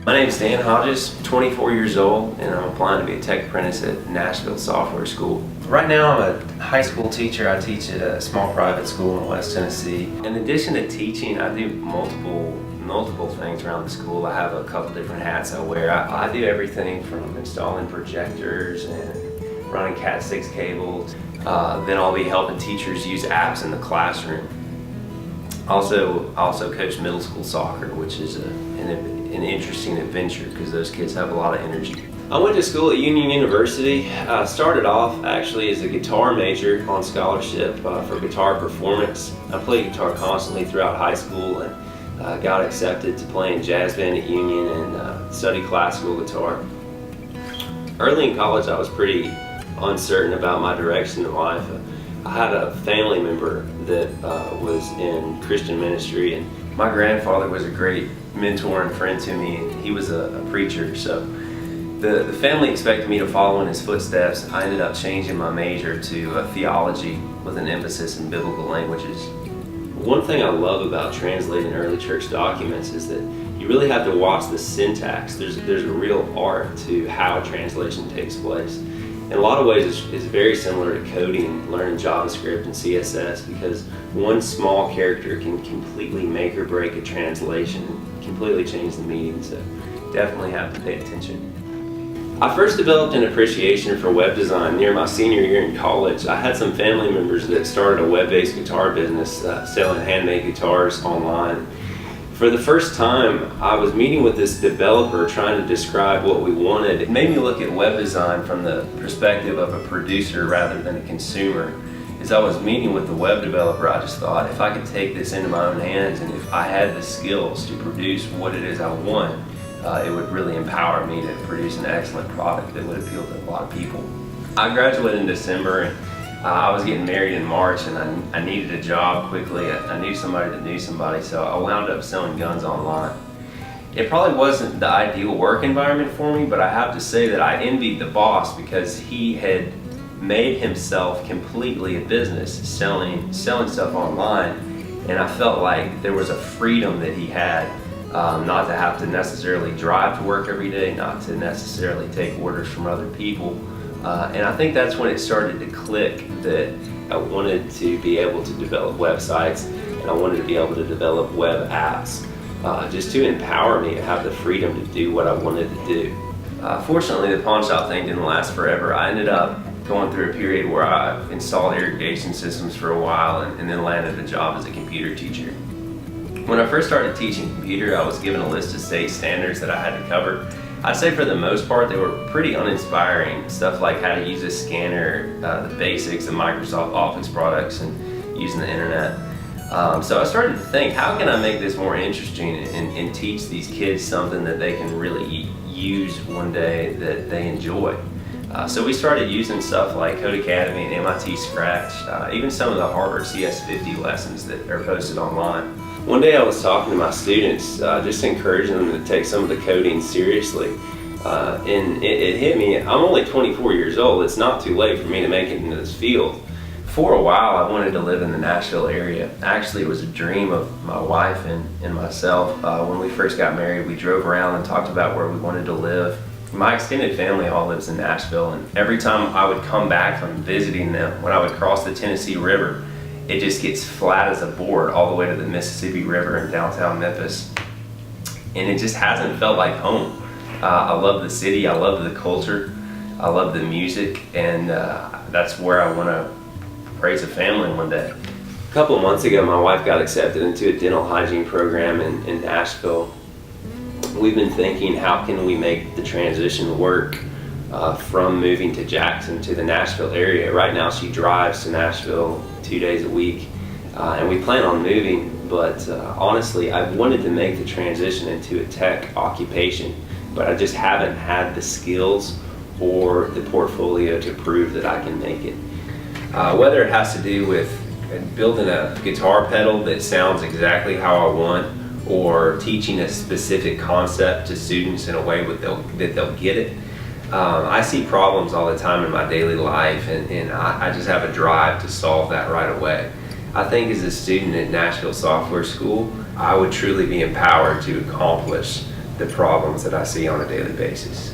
My name is Dan Hodges, 24 years old, and I'm applying to be a tech apprentice at Nashville Software School. Right now I'm a high school teacher. I teach at a small private school in West Tennessee. In addition to teaching, I do multiple things around the school. I have a couple different hats I wear. I do everything from installing projectors and running Cat 6 cables. Then I'll be helping teachers use apps in the classroom. I also coach middle school soccer, which is an interesting adventure because those kids have a lot of energy. I went to school at Union University. I started off actually as a guitar major on scholarship for guitar performance. I played guitar constantly throughout high school and got accepted to play in jazz band at Union and study classical guitar. Early in college I was pretty uncertain about my direction in life. I had a family member that was in Christian ministry, and my grandfather was a great mentor and friend to me, and he was a preacher, so the family expected me to follow in his footsteps. I ended up changing my major to theology with an emphasis in biblical languages. One thing I love about translating early church documents is that you really have to watch the syntax. There's a real art to how translation takes place. In a lot of ways, it's very similar to coding, learning JavaScript and CSS, because one small character can completely make or break a translation, completely change the meaning, so definitely have to pay attention. I first developed an appreciation for web design near my senior year in college. I had some family members that started a web-based guitar business selling handmade guitars online. For the first time, I was meeting with this developer trying to describe what we wanted. It made me look at web design from the perspective of a producer rather than a consumer. As I was meeting with the web developer, I just thought if I could take this into my own hands and if I had the skills to produce what it is I want, it would really empower me to produce an excellent product that would appeal to a lot of people. I graduated in December, and I was getting married in March, and I needed a job quickly. I knew somebody that knew somebody, so I wound up selling guns online. It probably wasn't the ideal work environment for me, but I have to say that I envied the boss because he had made himself completely a business selling stuff online, and I felt like there was a freedom that he had, not to have to necessarily drive to work every day, not to necessarily take orders from other people. And I think that's when it started to click that I wanted to be able to develop websites, and I wanted to be able to develop web apps, just to empower me to have the freedom to do what I wanted to do. Fortunately, the pawn shop thing didn't last forever. I ended up going through a period where I installed irrigation systems for a while and then landed a job as a computer teacher. When I first started teaching computer, I was given a list of state standards that I had to cover. I'd say for the most part they were pretty uninspiring. Stuff like how to use a scanner, the basics of Microsoft Office products, and using the internet. So I started to think, how can I make this more interesting and teach these kids something that they can really use one day that they enjoy? So we started using stuff like Code Academy and MIT Scratch, even some of the Harvard CS50 lessons that are posted online. One day I was talking to my students, just encouraging them to take some of the coding seriously. And it hit me, I'm only 24 years old, it's not too late for me to make it into this field. For a while I wanted to live in the Nashville area. Actually, it was a dream of my wife and myself. When we first got married, we drove around and talked about where we wanted to live. My extended family all lives in Nashville, and every time I would come back from visiting them, when I would cross the Tennessee River, it just gets flat as a board all the way to the Mississippi River in downtown Memphis. And it just hasn't felt like home. I love the city, I love the culture, I love the music, and that's where I want to raise a family one day. A couple of months ago, my wife got accepted into a dental hygiene program in Nashville. We've been thinking, how can we make the transition work from moving to Jackson to the Nashville area. Right now she drives to Nashville 2 days a week, and we plan on moving, but honestly I wanted to make the transition into a tech occupation, but I just haven't had the skills or the portfolio to prove that I can make it. Whether it has to do with building a guitar pedal that sounds exactly how I want, or teaching a specific concept to students in a way that they'll get it. I see problems all the time in my daily life, and I just have a drive to solve that right away. I think as a student at Nashville Software School, I would truly be empowered to accomplish the problems that I see on a daily basis.